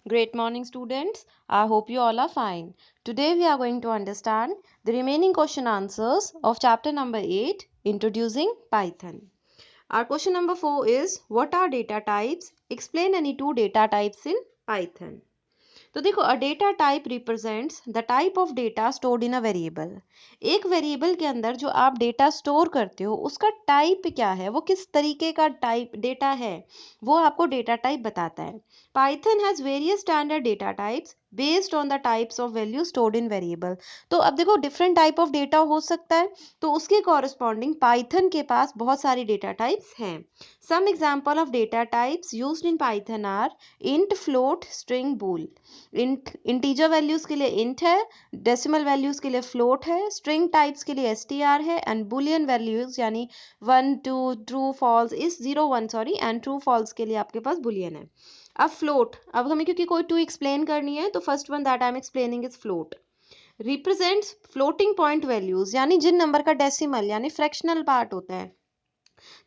Great morning, students. I hope you all are fine. Today we are going to understand the remaining question answers of chapter number 8, Introducing Python. Our question number 4 is, what are data types? Explain any two data types in Python. तो देखो, a data type represents the type of data stored in a variable. एक variable के अंदर जो आप data store करते हो उसका टाइप क्या है, वो किस तरीके का टाइप डेटा है, वो आपको डेटा टाइप बताता है। Python has various standard data types based on the types of value stored in variable. तो अब देखो, डिफरेंट टाइप ऑफ डेटा हो सकता है, तो उसके कॉरस्पॉन्डिंग पाइथन के पास बहुत सारी डेटा टाइप्स हैं। Some example of data types used in Python are int, float, string, bool. Integer values के लिए इंट है, डेसिमल वैल्यूज के लिए फ्लोट है, स्ट्रिंग टाइप्स के लिए एसटीआर है, एंड बुलियन वैल्यूज यानी 1 2 ट्रू फॉल्स इस 0 1 सॉरी एंड ट्रू फॉल्स के लिए आपके पास बुलियन है। अब फ्लोट, अब हमें क्योंकि कोई टू एक्सप्लेन करनी है तो first one that I am explaining is float. Represents floating point values, यानी जिन नंबर का डेसिमल यानी फ्रैक्शनल पार्ट होता है।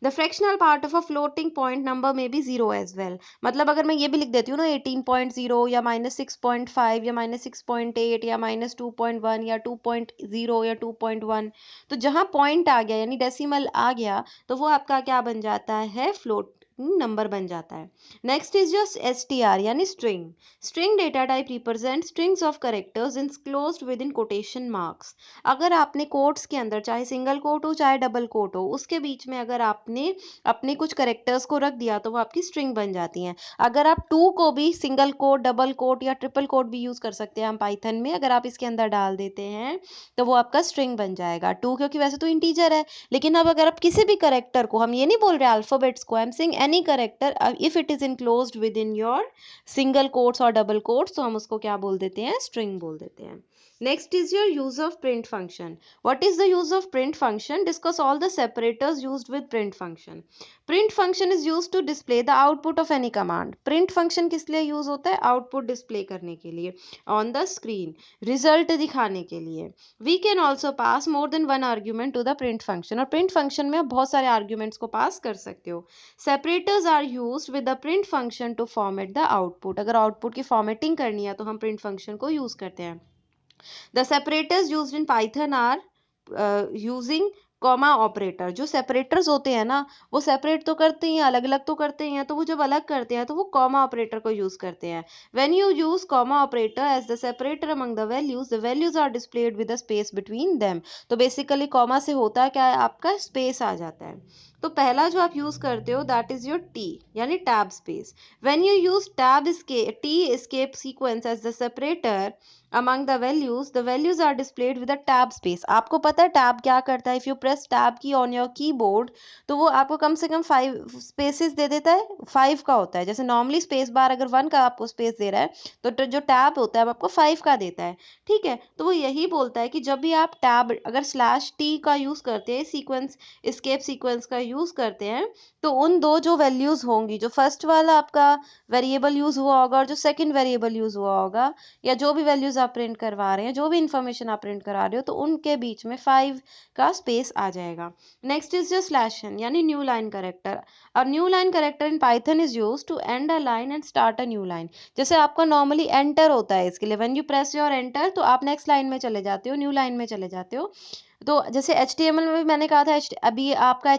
The fractional part of a floating point number में बी जीरो एज वेल। मतलब अगर मैं ये भी लिख देती हूँ ना 18.0 या -6.5 या -6.8 या -2.1 या 2.0 या 2.1, तो जहाँ पॉइंट आ गया यानी डेसिमल आ गया तो वो आपका क्या बन जाता है, फ्लोट नंबर बन जाता है। Next is just S T R यानी string. String data type represent strings of characters enclosed within quotation marks. अगर आपने कोट्स के अंदर, चाहे सिंगल कोट हो चाहे डबल कोट हो, उसके बीच में अगर आपने अपने कुछ करेक्टर्स को रख दिया तो वो आपकी स्ट्रिंग बन जाती हैं। अगर आप टू को भी सिंगल कोट, डबल कोट या ट्रिपल कोट भी यूज कर सकते हैं हम पाइथन में, अगर आप इसके अंदर डाल देते हैं तो वो आपका स्ट्रिंग बन जाएगा। टू क्योंकि वैसे तो इंटीजर है, लेकिन अब अगर आप किसी भी करेक्टर को, हम ये नहीं बोल रहे अल्फाबेट्स को, I am saying any character, if it is enclosed with in your single quotes और डबल कोट्स, तो हम उसको क्या बोल देते हैं, स्ट्रिंग बोल देते हैं। Next is your use of print function. What is the use of print function? Discuss all the separators used with print function. Print function is used to display the output of any command. Print function किस लिए use होता है? Output display करने के लिए on the screen, result दिखाने के लिए। We can also pass more than one argument to the print function. और print function में आप बहुत सारे arguments को pass कर सकते हो। Separators are used with the print function to format the output. अगर output की formatting करनी है तो हम print function को use करते हैं। The separators used in Python are using comma operator. जो सेपरेटर्स होते हैं ना, वो सेपरेट तो करते ही हैं, अलग अलग तो करते ही हैं, तो वो जब अलग करते हैं तो वो कॉमा ऑपरेटर को यूज करते हैं। When you use comma operator as the separator among the values are displayed with the space between them. तो बेसिकली कॉमा से होता है क्या है, आपका स्पेस आ जाता है। तो पहला जो आप यूज करते हो दैट इज योर टी यानी tab space. When you use tab t escape sequence as the separator among the values are displayed with a tab space। आपको पता है टैब क्या करता है? इफ यू प्रेस टैब की ऑन योर कीबोर्ड तो वो आपको कम से कम 5 स्पेसेस दे देता है। 5 का होता है, जैसे नॉर्मली स्पेस बार अगर 1 का आपको स्पेस दे रहा है तो जो टैब होता है वो आपको 5 का देता है। ठीक है, तो वो यही बोलता है कि जब भी आप टैब अगर स्लैश टी का यूज करते हैं, सीक्वेंस एस्केप सीक्वेंस का यूज करते हैं, तो उन दो जो वैल्यूज होंगी, जो फर्स्ट वाला आपका वेरिएबल यूज हुआ होगा और जो सेकंड वेरिएबल यूज हुआ होगा, या जो भी वैल्यूज आप प्रिंट करवा रहे हैं, जो भी इंफॉर्मेशन आप प्रिंट करा रहे हो, तो उनके बीच में 5 का स्पेस आ जाएगा। नेक्स्ट इज जो स्लैश एन यानी न्यू लाइन करेक्टर। और new line character in Python is use to end a line and start a new line. जैसे आपका नॉर्मली एंटर होता है, इसके लिए when you press your enter तो आप नेक्स्ट लाइन में चले जाते हो, न्यू लाइन में चले जाते हो। तो जैसे HTML में भी मैंने कहा था, अभी आपका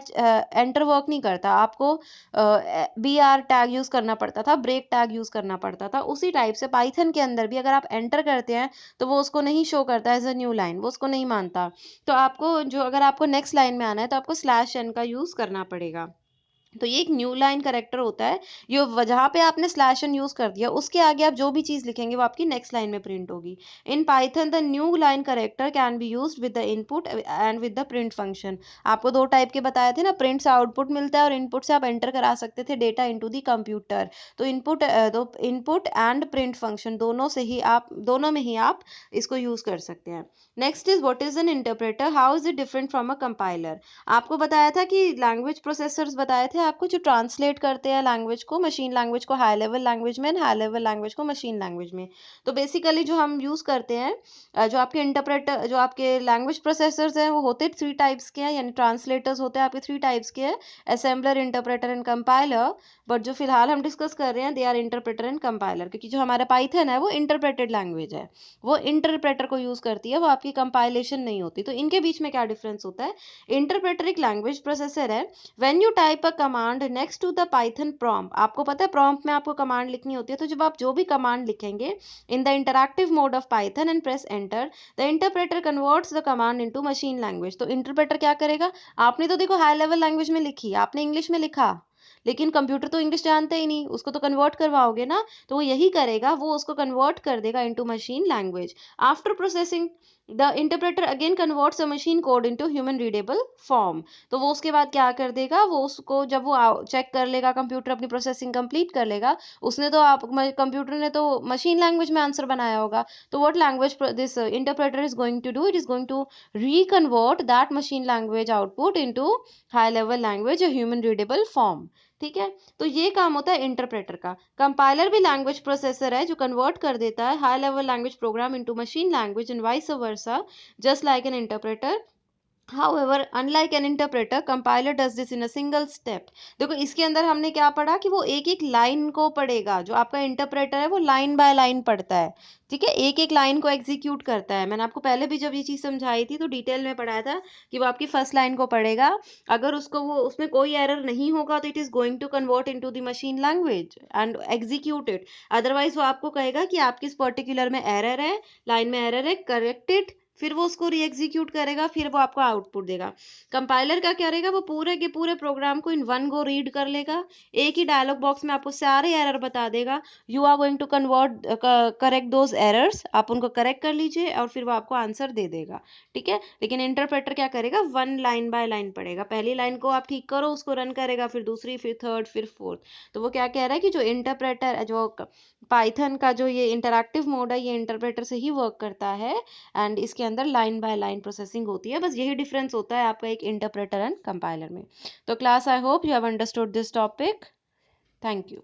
एंटर वर्क नहीं करता, आपको BR टैग यूज़ करना पड़ता था, ब्रेक टैग यूज़ करना पड़ता था। उसी टाइप से पाइथन के अंदर भी अगर आप एंटर करते हैं तो वो उसको नहीं शो करता एज अ न्यू लाइन, वो उसको नहीं मानता। तो आपको जो अगर आपको नेक्स्ट लाइन में आना है तो आपको स्लैश एन का यूज़ करना पड़ेगा। तो ये एक न्यू लाइन करेक्टर होता है, ये जहाँ पे आपने स्लैश एन यूज कर दिया उसके आगे आप जो भी चीज लिखेंगे वो आपकी नेक्स्ट लाइन में प्रिंट होगी। In Python the new line character can be used with the input and with the print function. आपको दो टाइप के बताए थे ना, प्रिंट से आउटपुट मिलता है और इनपुट से आप एंटर करा सकते थे डेटा इनटू द कंप्यूटर। तो इनपुट एंड प्रिंट फंक्शन दोनों में ही आप इसको यूज कर सकते हैं। Next is what is an interpreter, how is it different from a compiler. आपको बताया था कि लैंग्वेज प्रोसेसर्स बताए थे थे आपको, जो ट्रांसलेट करते हैं लैंग्वेज को, मशीन लैंग्वेज को हाई लेवल लैंग्वेज में, हाई लेवल लैंग्वेज को मशीन लैंग्वेज में। तो बेसिकली जो हम यूज़ करते हैं, जो आपके इंटरप्रेटर, जो आपके लैंग्वेज प्रोसेसर्स हैं, वो होते 3 टाइप्स के हैं, यानी ट्रांसलेटर्स होते हैं आपके 3 टाइप्स के हैं, assembler, interpreter and compiler. But जो फिलहाल हम डिस्कस कर रहे हैं, they are interpreter and compiler, क्योंकि जो हमारा पाइथन है वो इंटरप्रेटेड लैंग्वेज है, वो इंटरप्रेटर को यूज़ करती है, वो आपकी कंपाइलेशन नहीं होती। तो इनके बीच में क्या डिफरेंस होता है? इंटरप्रेटर एक लैंग्वेज प्रोसेसर है। When you type a command next to the Python prompt, आपको पता है प्रॉम्प्ट में आपको कमांड लिखनी होती है, तो जब आप जो भी कमांड लिखेंगे in the interactive mode of Python and press enter, the interpreter converts the command into machine language. तो इंटरप्रेटर क्या करेगा? आपने तो देखो हाई लेवल लैंग्वेज में लिखी, आपने इंग्लिश में लिखा, लेकिन कंप्यूटर तो इंग्लिश जानते ही नहीं, उसको तो कन्वर्ट करवाओगे ना, तो वो यही करेगा, वो उसको कन्वर्ट कर देगा into machine language. After processing the interpreter again converts a machine code into human readable form. तो वो उसके बाद क्या कर देगा, वो उसको जब वो चेक कर लेगा, कंप्यूटर अपनी प्रोसेसिंग कंप्लीट कर लेगा, उसने तो आप कंप्यूटर ने तो मशीन लैंग्वेज में आंसर बनाया होगा, तो what language this interpreter is going to do, it is going to reconvert that machine language output into high level language, human readable form. ठीक है, तो ये काम होता है इंटरप्रेटर का। कंपाइलर भी लैंग्वेज प्रोसेसर है, जो कन्वर्ट कर देता है high level language program into machine language and vice versa, just like an interpreter. However, unlike an interpreter, compiler does this in a single step. देखो इसके अंदर हमने क्या पढ़ा कि वो एक एक लाइन को पढ़ेगा, जो आपका इंटरप्रेटर है वो लाइन बाय लाइन पढ़ता है। ठीक है, एक एक लाइन को एग्जीक्यूट करता है। मैंने आपको पहले भी जब ये चीज़ समझाई थी तो डिटेल में पढ़ाया था कि वो आपकी फर्स्ट लाइन को पढ़ेगा, अगर उसको वो उसमें कोई एरर नहीं होगा तो it is going to convert into the machine language and execute it. Otherwise वो आपको कहेगा कि आपकी इस पर्टिकुलर में एरर है, लाइन में एरर है, करेक्टेड, फिर वो उसको री एग्जीक्यूट करेगा, फिर वो आपको आउटपुट देगा। कंपाइलर का क्या रहेगा, वो पूरे के पूरे प्रोग्राम को इन वन गो रीड कर लेगा, एक ही डायलॉग बॉक्स में आपको सारे एरर बता देगा। You are going to convert correct those errors, आप उनको करेक्ट कर लीजिए और फिर वो आपको आंसर दे देगा। ठीक है, लेकिन इंटरप्रेटर क्या करेगा, वन लाइन बाय लाइन पढ़ेगा, पहली लाइन को आप ठीक करो, उसको रन करेगा, फिर दूसरी, फिर थर्ड, फिर फोर्थ। तो वो क्या कह रहा है कि जो इंटरप्रेटर, जो पाइथन का जो ये इंटरैक्टिव मोड है, ये इंटरप्रेटर से ही वर्क करता है, एंड इसके अंदर लाइन बाय लाइन प्रोसेसिंग होती है। बस यही डिफरेंस होता है आपका एक इंटरप्रेटर एंड कंपाइलर में। तो class, I hope you have understood this topic. Thank you.